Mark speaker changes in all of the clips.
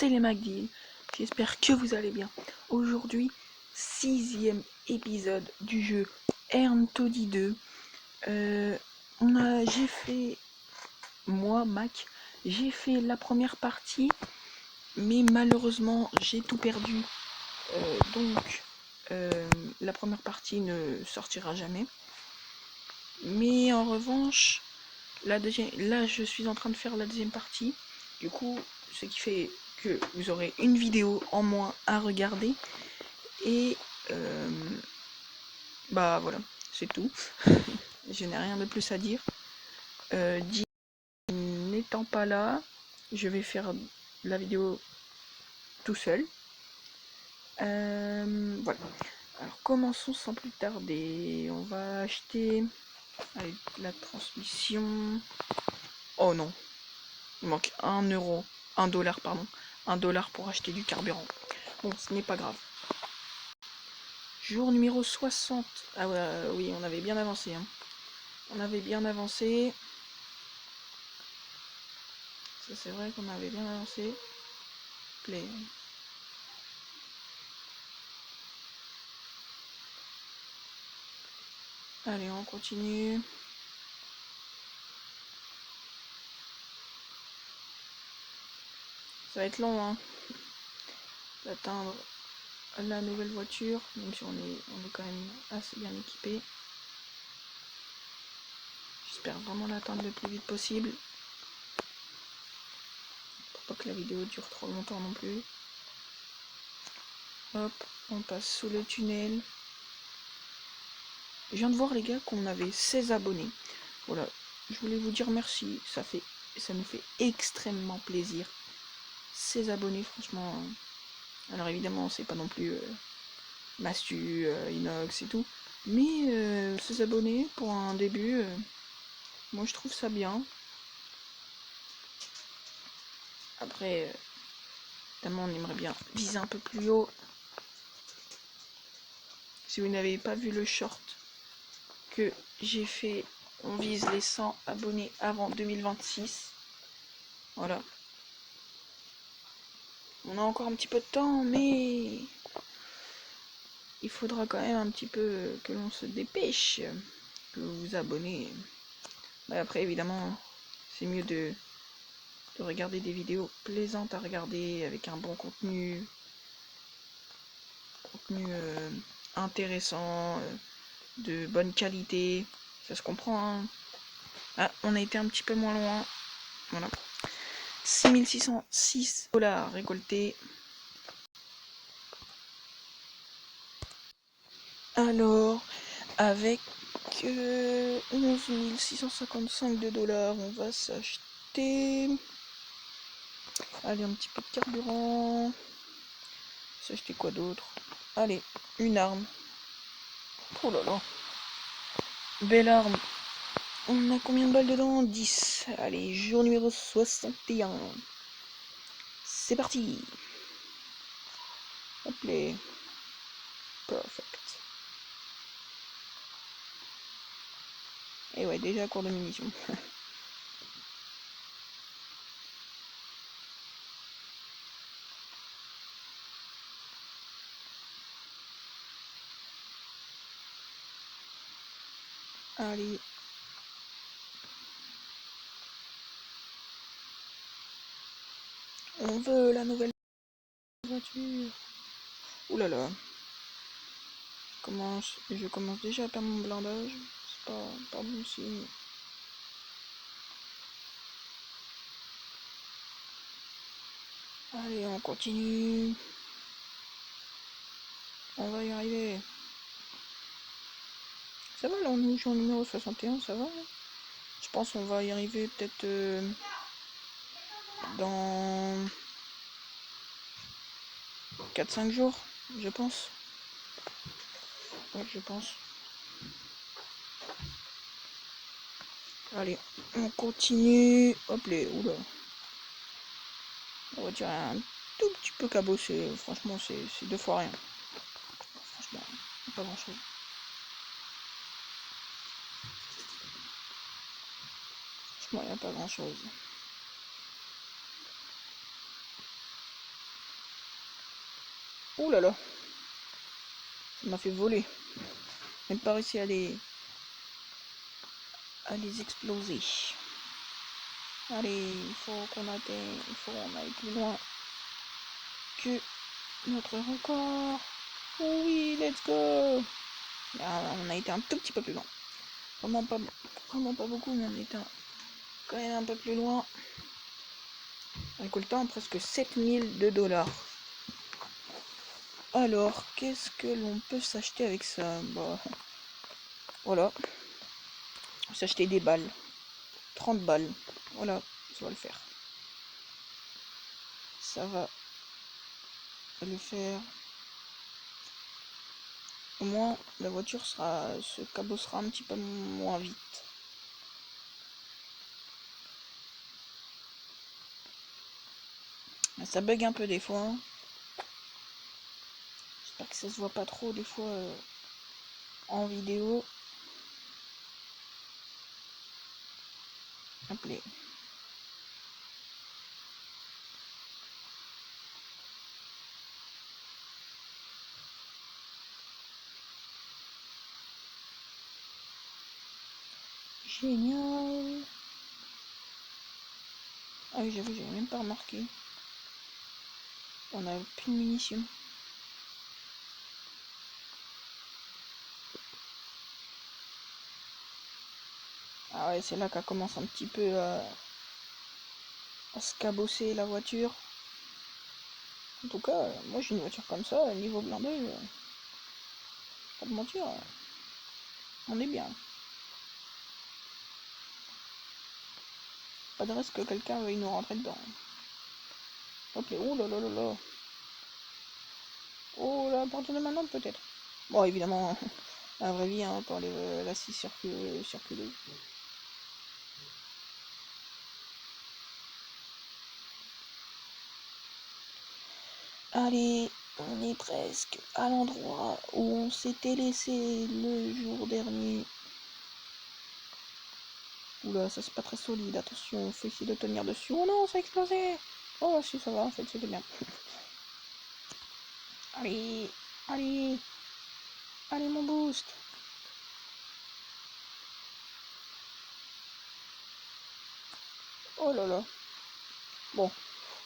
Speaker 1: c'est les McDeal. J'espère que vous allez bien. Aujourd'hui, 6e épisode du jeu Earn Toddy 2. J'ai fait, moi, Mac, j'ai fait la première partie, mais malheureusement, j'ai tout perdu. Donc, la première partie ne sortira jamais. Mais en revanche, là, je suis en train de faire la deuxième partie. Du coup, ce qui fait que vous aurez une vidéo en moins à regarder. Et bah voilà, c'est tout. Je n'ai rien de plus à dire. N'étant pas là, je vais faire la vidéo tout seul. Voilà. Alors commençons sans plus tarder. On va acheter la transmission. Oh non, il manque 1 euro, 1 dollar pardon, 1 dollar pour acheter du carburant. Bon, ce n'est pas grave. Jour numéro 60. Ah ouais, oui, on avait bien avancé. Hein. On avait bien avancé. Ça c'est vrai qu'on avait bien avancé. Play. Allez, on continue. Ça va être long, hein, d'atteindre la nouvelle voiture, même si on est quand même assez bien équipé. J'espère vraiment l'atteindre le plus vite possible. Pour pas que la vidéo dure trop longtemps non plus. Hop, on passe sous le tunnel. Je viens de voir les gars qu'on avait 16 abonnés. Voilà, je voulais vous dire merci, ça nous fait extrêmement plaisir. 16 abonnés, franchement. Alors évidemment, c'est pas non plus Mastu, Inox et tout. Mais 16 abonnés pour un début, moi je trouve ça bien. Après, évidemment, on aimerait bien viser un peu plus haut. Si vous n'avez pas vu le short que j'ai fait, on vise les 100 abonnés avant 2026. Voilà. On a encore un petit peu de temps, mais il faudra quand même un petit peu que l'on se dépêche, que vous vous abonnez. Après, évidemment, c'est mieux de regarder des vidéos plaisantes à regarder avec un bon contenu intéressant, de bonne qualité. Ça se comprend, hein. Ah, on a été un petit peu moins loin. Voilà. 6606 $ récoltés. Alors, avec 11 655 $, on va s'acheter. Allez, un petit peu de carburant. S'acheter quoi d'autre? Allez, une arme. Oh là là. Belle arme. On a combien de balles dedans? 10. Allez, jour numéro 61. C'est parti. Hop là. Perfect. Et ouais, déjà cours de munitions. Allez. On veut la nouvelle voiture. Ouh là là. Je commence déjà à perdre mon blindage. C'est pas bon signe. Allez, on continue. On va y arriver. Ça va là, on est au numéro 61, ça va. Je pense qu'on va y arriver peut-être dans 4-5 jours, je pense. Ouais, je pense. Allez, on continue. Hop là, oula. On va dire un tout petit peu cabossé. Franchement, c'est 2 fois rien. Franchement, pas grand chose. Franchement, il n'y a pas grand chose. Ouh là là. Ça m'a fait voler. Même pas réussi à les exploser. Allez, il faut qu'on aille plus loin que notre record. Oh oui, let's go. Là, on a été un tout petit peu plus loin. Vraiment pas beaucoup, mais on était quand même un peu plus loin. Récoltant presque 7002 $. Alors, qu'est-ce que l'on peut s'acheter avec ça? Bah, voilà. S'acheter des balles. 30 balles. Voilà, ça va le faire. Ça va le faire. Au moins, la voiture se cabossera un petit peu moins vite. Ça bug un peu des fois. Hein. J'espère que ça se voit pas trop des fois en vidéo. Appelez. Génial. Ah oui, j'avoue, j'avais même pas remarqué. On a plus de munitions. Ah ouais, c'est là qu'elle commence un petit peu à se cabosser la voiture. En tout cas, moi j'ai une voiture comme ça, niveau blindé, pas de mentir, on est bien. Pas de risque que quelqu'un veuille nous rentrer dedans. Hop là, oh là là là là. Oh là, à partir de maintenant peut-être. Bon, évidemment, la vraie vie, hein, pour les laisser circuler. Allez, on est presque à l'endroit où on s'était laissé le jour dernier. Oula, ça c'est pas très solide, attention, faut essayer de tenir dessus. Oh non, ça a explosé. Oh si, ça va, en fait, c'était bien. Allez, allez, allez mon boost. Oh là là. Bon,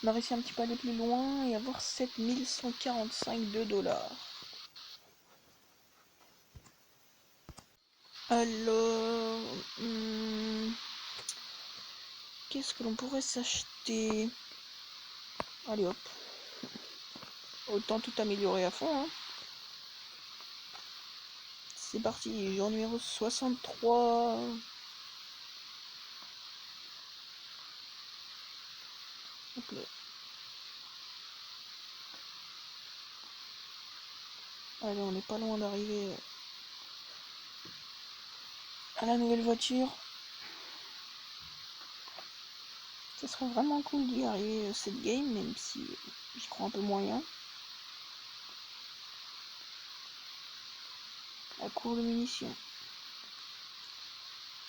Speaker 1: on a réussi un petit peu à aller plus loin et avoir 7145 $. Alors, qu'est-ce que l'on pourrait s'acheter? Allez hop. Autant tout améliorer à fond. Hein. C'est parti, jour numéro 63. Hop là. Allez, on n'est pas loin d'arriver à la nouvelle voiture. Ce serait vraiment cool d'y arriver cette game, même si j'y crois un peu moyen. À court de munitions.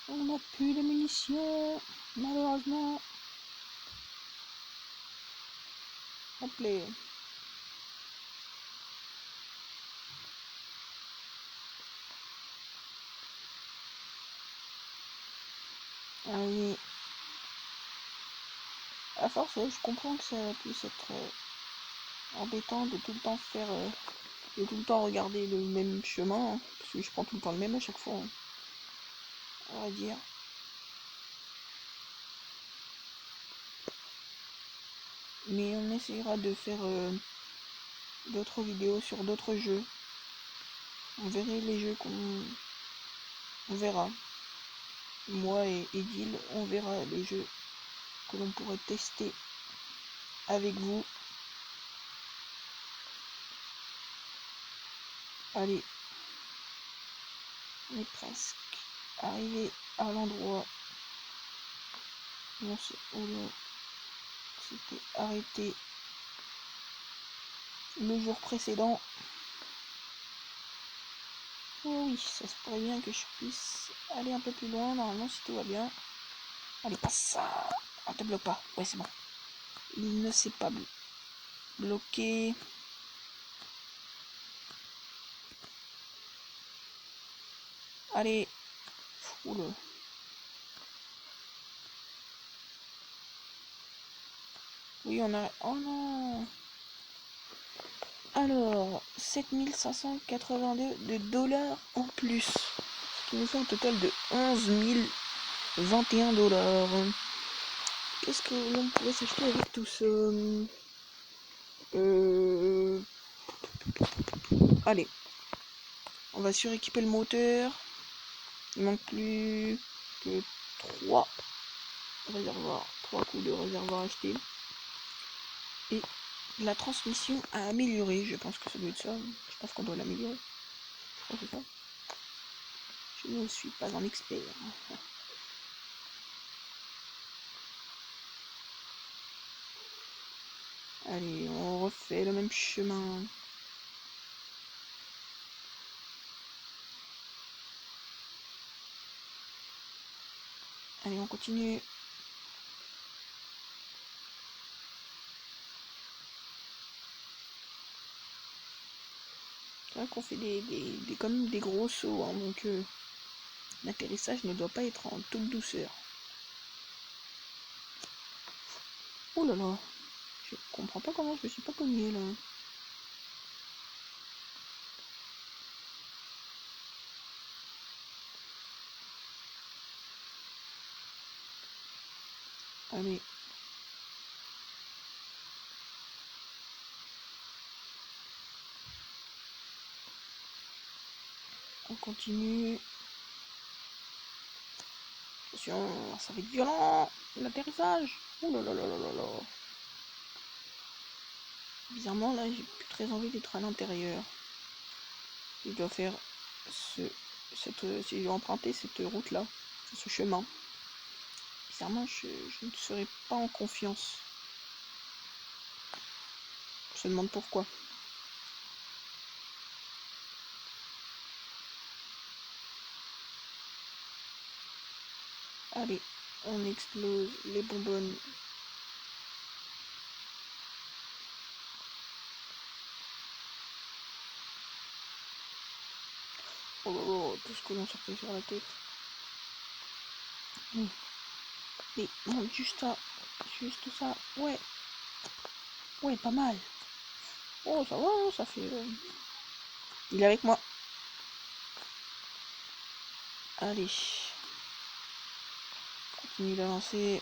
Speaker 1: On n'a plus de munitions, malheureusement. Hop là. Allez. À force, je comprends que ça puisse être embêtant de tout le temps faire, de tout le temps regarder le même chemin, hein, parce que je prends tout le temps le même à chaque fois, hein, on va dire. Mais on essaiera de faire d'autres vidéos sur d'autres jeux. On verra les jeux on verra. Moi et Edil, on verra les jeux que l'on pourrait tester avec vous. Allez, on est presque arrivé à l'endroit où on s'était arrêté le jour précédent. Oh oui, ça se pourrait bien que je puisse aller un peu plus loin, normalement si tout va bien. Allez, passe ça. Ah, te bloque pas. Ouais, c'est bon. Il ne s'est pas bloqué. Allez. Oula. Oui, on a... Oh non. Alors, 7582 de dollars en plus. Ce qui nous fait un total de 11 021 dollars. Qu'est-ce que l'on pourrait s'acheter avec tout ça? Allez. On va suréquiper le moteur. Il manque plus que 3 réservoirs. 3 coups de réservoir achetés. Et la transmission à améliorer. Je pense que ça doit être ça. Je pense qu'on doit l'améliorer. Je crois que c'est ça. Je ne suis pas un expert. Allez, on refait le même chemin. Allez, on continue. C'est vrai qu'on fait quand même des gros sauts, hein, donc l'atterrissage ne doit pas être en toute douceur. Oh là là, je comprends pas comment je me suis pas cogné là. Allez. On continue. Attention, ça va être violent. L'atterrissage. Oh là là là là là là. Bizarrement là, j'ai plus très envie d'être à l'intérieur. Je dois faire si je dois emprunter cette route là, ce chemin. Bizarrement, je ne serai pas en confiance. Je me demande pourquoi. Allez, on explose les bonbonnes. Oh là là, tout ce que l'on sortait sur la tête. Mais monte juste ça. Juste ça. Ouais. Ouais, pas mal. Oh, ça va, ça fait... Il est avec moi. Allez. Continue d'avancer.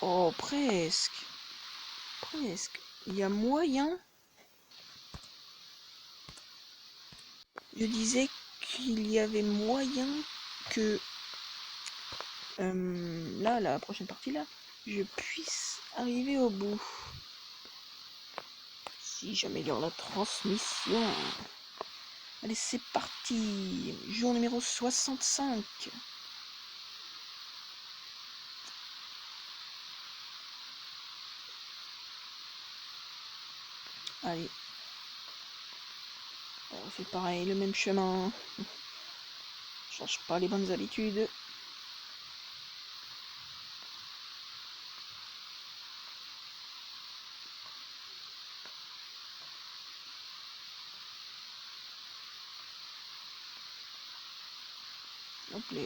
Speaker 1: Oh, presque. Presque. Il y a moyen. Je disais qu'il y avait moyen que... là, la prochaine partie, là, je puisse arriver au bout. Si j'améliore la transmission. Allez, c'est parti. Jour numéro 65. Allez. On fait pareil, le même chemin. Je change pas les bonnes habitudes. Hop là.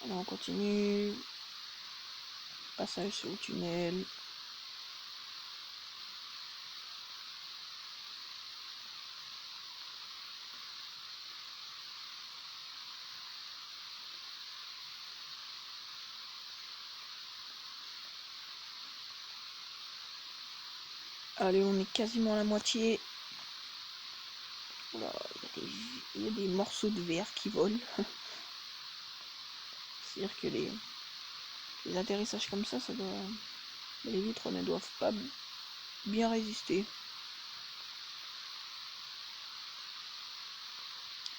Speaker 1: Alors on continue. Passage sur le tunnel. Allez, on est quasiment à la moitié. Oula, il y a des morceaux de verre qui volent. C'est-à-dire que les atterrissages comme ça doit... Les vitres ne doivent pas bien résister.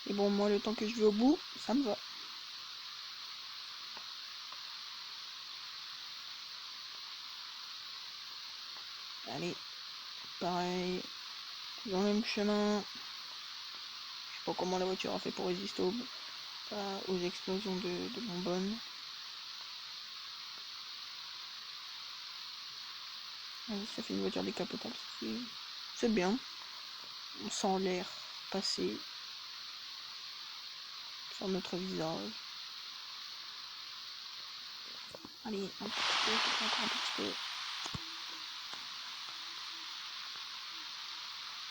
Speaker 1: Et bon, moi, le temps que je vais au bout, ça me va. Allez, pareil, dans le même chemin. Je sais pas comment la voiture a fait pour résister aux explosions de bonbonnes. Ça fait une voiture décapotable. C'est bien. On sent l'air passer sur notre visage. Allez, un petit peu, encore un petit peu.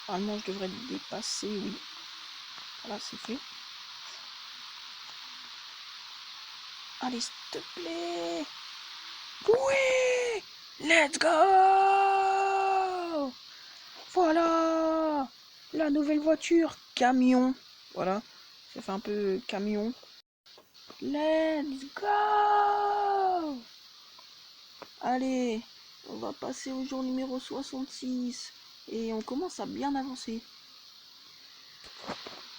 Speaker 1: Normalement, je devrais le dépasser, oui. Voilà, c'est fait. Allez, s'il te plaît. Oui! Let's go! Voilà! La nouvelle voiture, camion. Voilà, ça fait un peu camion. Let's go! Allez, on va passer au jour numéro 66. Et on commence à bien avancer.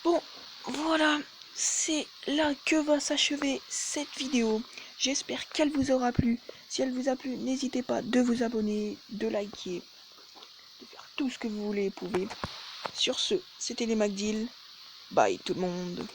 Speaker 1: Bon, voilà, c'est là que va s'achever cette vidéo. J'espère qu'elle vous aura plu. Si elle vous a plu, n'hésitez pas de vous abonner, de liker, de faire tout ce que vous voulez et pouvez. Sur ce, c'était les MacDeal. Bye tout le monde.